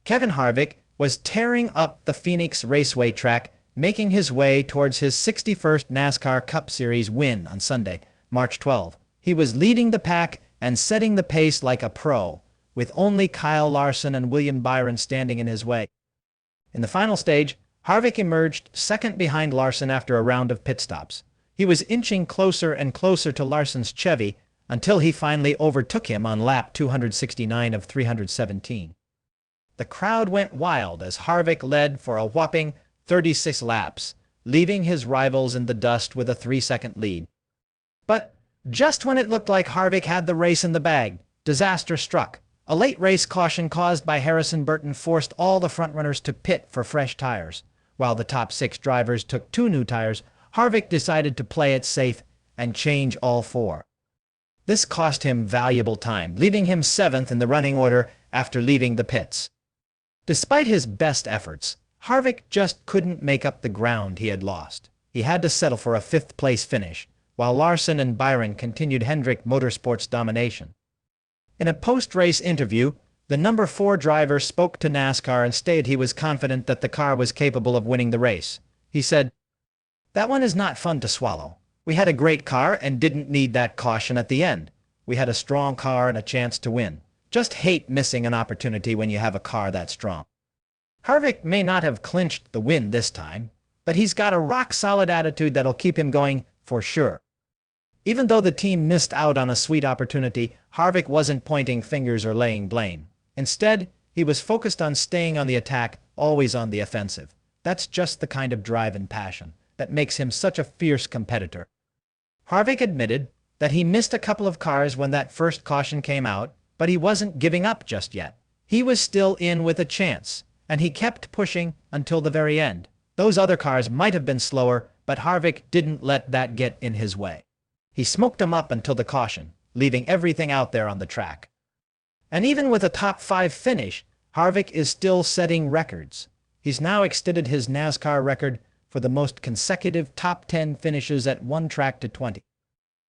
Kevin Harvick was tearing up the Phoenix Raceway track, making his way towards his 61st NASCAR Cup Series win on Sunday, March 12. He was leading the pack and setting the pace like a pro, with only Kyle Larson and William Byron standing in his way. In the final stage, Harvick emerged second behind Larson after a round of pit stops. He was inching closer and closer to Larson's Chevy until he finally overtook him on lap 269 of 317. The crowd went wild as Harvick led for a whopping 36 laps, leaving his rivals in the dust with a 3-second lead. But just when it looked like Harvick had the race in the bag, disaster struck. A late race caution caused by Harrison Burton forced all the frontrunners to pit for fresh tires. While the top 6 drivers took 2 new tires, Harvick decided to play it safe and change all 4. This cost him valuable time, leaving him 7th in the running order after leaving the pits. Despite his best efforts, Harvick just couldn't make up the ground he had lost. He had to settle for a 5th-place finish, while Larson and Byron continued Hendrick Motorsports' domination. In a post-race interview, the number 4 driver spoke to NASCAR and stated he was confident that the car was capable of winning the race. He said, "That one is not fun to swallow. We had a great car and didn't need that caution at the end. We had a strong car and a chance to win. Just hate missing an opportunity when you have a car that strong." Harvick may not have clinched the win this time, but he's got a rock-solid attitude that'll keep him going for sure. Even though the team missed out on a sweet opportunity, Harvick wasn't pointing fingers or laying blame. Instead, he was focused on staying on the attack, always on the offensive. That's just the kind of drive and passion that makes him such a fierce competitor. Harvick admitted that he missed a couple of cars when that first caution came out, but he wasn't giving up just yet. He was still in with a chance, and he kept pushing until the very end. Those other cars might have been slower, but Harvick didn't let that get in his way. He smoked them up until the caution, leaving everything out there on the track. And even with a top 5 finish, Harvick is still setting records. He's now extended his NASCAR record for the most consecutive top 10 finishes at one track to 20.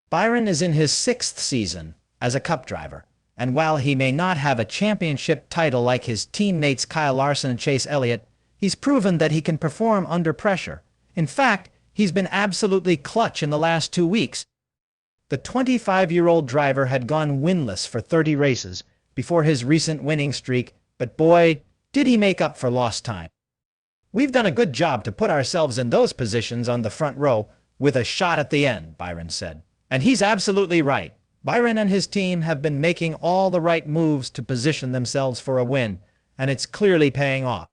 Byron is in his 6th season as a Cup driver, and while he may not have a championship title like his teammates Kyle Larson and Chase Elliott, he's proven that he can perform under pressure. In fact, he's been absolutely clutch in the last 2 weeks. The 25-year-old driver had gone winless for 30 races before his recent winning streak, but boy, did he make up for lost time. "We've done a good job to put ourselves in those positions on the front row with a shot at the end," Byron said. And he's absolutely right. Byron and his team have been making all the right moves to position themselves for a win, and it's clearly paying off.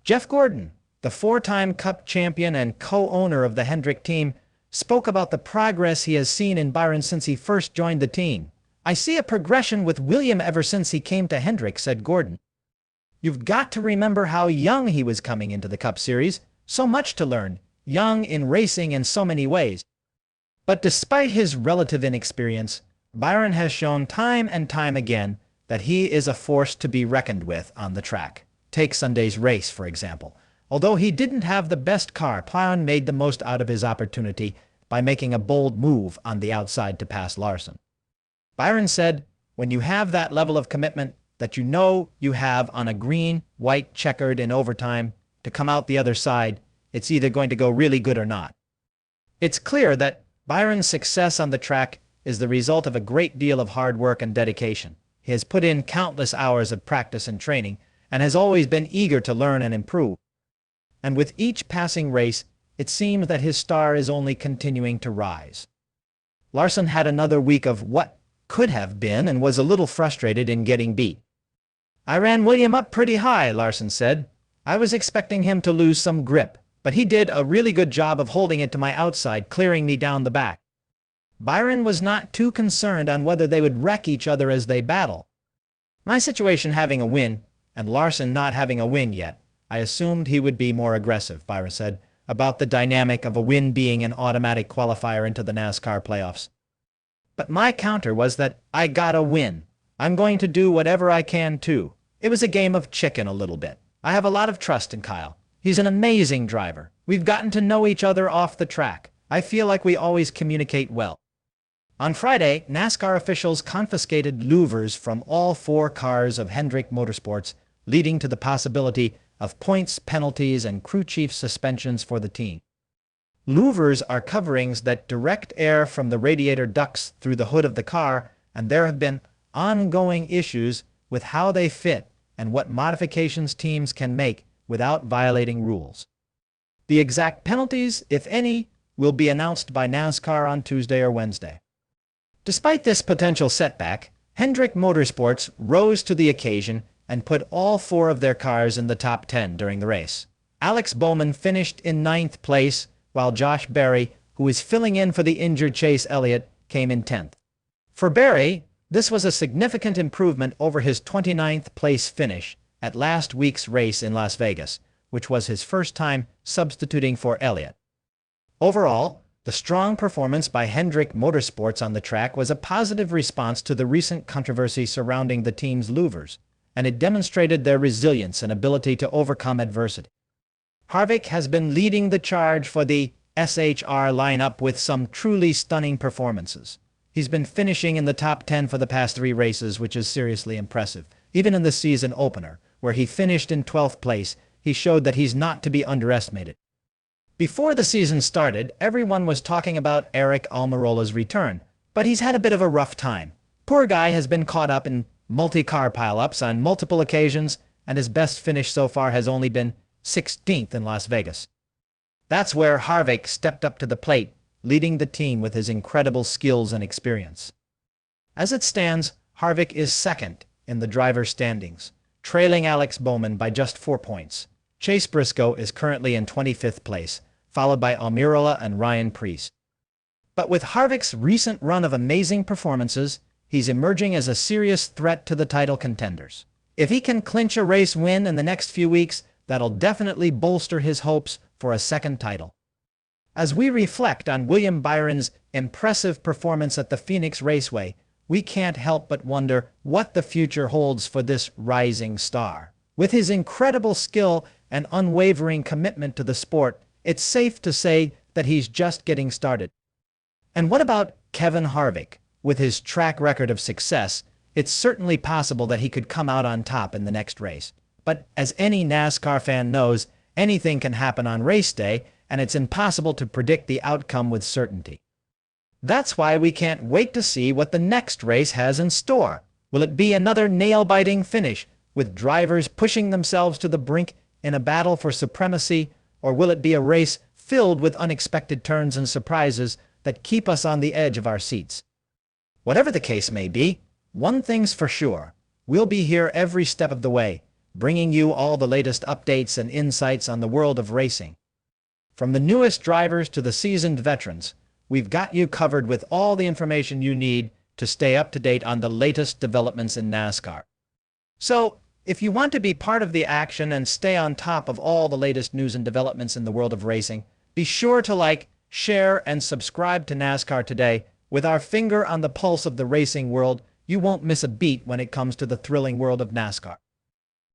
Jeff Gordon, the 4-time Cup champion and co-owner of the Hendrick team, spoke about the progress he has seen in Byron since he first joined the team. "I see a progression with William ever since he came to Hendrick," said Gordon. "You've got to remember how young he was coming into the Cup Series. So much to learn, young in racing in so many ways." But despite his relative inexperience, Byron has shown time and time again that he is a force to be reckoned with on the track. Take Sunday's race, for example. Although he didn't have the best car, Byron made the most out of his opportunity by making a bold move on the outside to pass Larson. Byron said, "When you have that level of commitment that you know you have on a green-white-checkered in overtime to come out the other side, it's either going to go really good or not." It's clear that Byron's success on the track is the result of a great deal of hard work and dedication. He has put in countless hours of practice and training and has always been eager to learn and improve. And with each passing race, it seems that his star is only continuing to rise. Larson had another week of what could have been and was a little frustrated in getting beat. "I ran William up pretty high," Larson said. "I was expecting him to lose some grip, but he did a really good job of holding it to my outside, clearing me down the back." Byron was not too concerned on whether they would wreck each other as they battle. "My situation having a win, and Larson not having a win yet, I assumed he would be more aggressive," Byron said, about the dynamic of a win being an automatic qualifier into the NASCAR playoffs. "But my counter was that I gotta win. I'm going to do whatever I can too. It was a game of chicken a little bit. I have a lot of trust in Kyle. He's an amazing driver. We've gotten to know each other off the track. I feel like we always communicate well." On Friday, NASCAR officials confiscated louvers from all 4 cars of Hendrick Motorsports, leading to the possibility of points, penalties, and crew chief suspensions for the team. Louvers are coverings that direct air from the radiator ducts through the hood of the car, and there have been ongoing issues with how they fit and what modifications teams can make without violating rules. The exact penalties, if any, will be announced by NASCAR on Tuesday or Wednesday. Despite this potential setback, Hendrick Motorsports rose to the occasion and put all 4 of their cars in the top 10 during the race. Alex Bowman finished in 9th place, while Josh Berry, who is filling in for the injured Chase Elliott, came in 10th. For Berry, this was a significant improvement over his 29th place finish at last week's race in Las Vegas, which was his first time substituting for Elliott. Overall, the strong performance by Hendrick Motorsports on the track was a positive response to the recent controversy surrounding the team's louvers, and it demonstrated their resilience and ability to overcome adversity. Harvick has been leading the charge for the SHR lineup with some truly stunning performances. He's been finishing in the top 10 for the past 3 races, which is seriously impressive. Even in the season opener, where he finished in 12th place, he showed that he's not to be underestimated. Before the season started, everyone was talking about Aric Almirola's return, but he's had a bit of a rough time. Poor guy has been caught up in multi-car pileups on multiple occasions, and his best finish so far has only been 16th in Las Vegas. That's where Harvick stepped up to the plate, leading the team with his incredible skills and experience. As it stands, Harvick is second in the driver's standings, trailing Alex Bowman by just 4 points. Chase Briscoe is currently in 25th place, followed by Almirola and Ryan Preece. But with Harvick's recent run of amazing performances, he's emerging as a serious threat to the title contenders. If he can clinch a race win in the next few weeks, that'll definitely bolster his hopes for a second title. As we reflect on William Byron's impressive performance at the Phoenix Raceway, we can't help but wonder what the future holds for this rising star. With his incredible skill and unwavering commitment to the sport, it's safe to say that he's just getting started. And what about Kevin Harvick? With his track record of success, it's certainly possible that he could come out on top in the next race. But as any NASCAR fan knows, anything can happen on race day, and it's impossible to predict the outcome with certainty. That's why we can't wait to see what the next race has in store. Will it be another nail-biting finish, with drivers pushing themselves to the brink in a battle for supremacy, or will it be a race filled with unexpected turns and surprises that keep us on the edge of our seats? Whatever the case may be, one thing's for sure: we'll be here every step of the way, bringing you all the latest updates and insights on the world of racing. From the newest drivers to the seasoned veterans, we've got you covered with all the information you need to stay up to date on the latest developments in NASCAR. So, if you want to be part of the action and stay on top of all the latest news and developments in the world of racing, be sure to like, share, and subscribe to NASCAR Today. With our finger on the pulse of the racing world, you won't miss a beat when it comes to the thrilling world of NASCAR.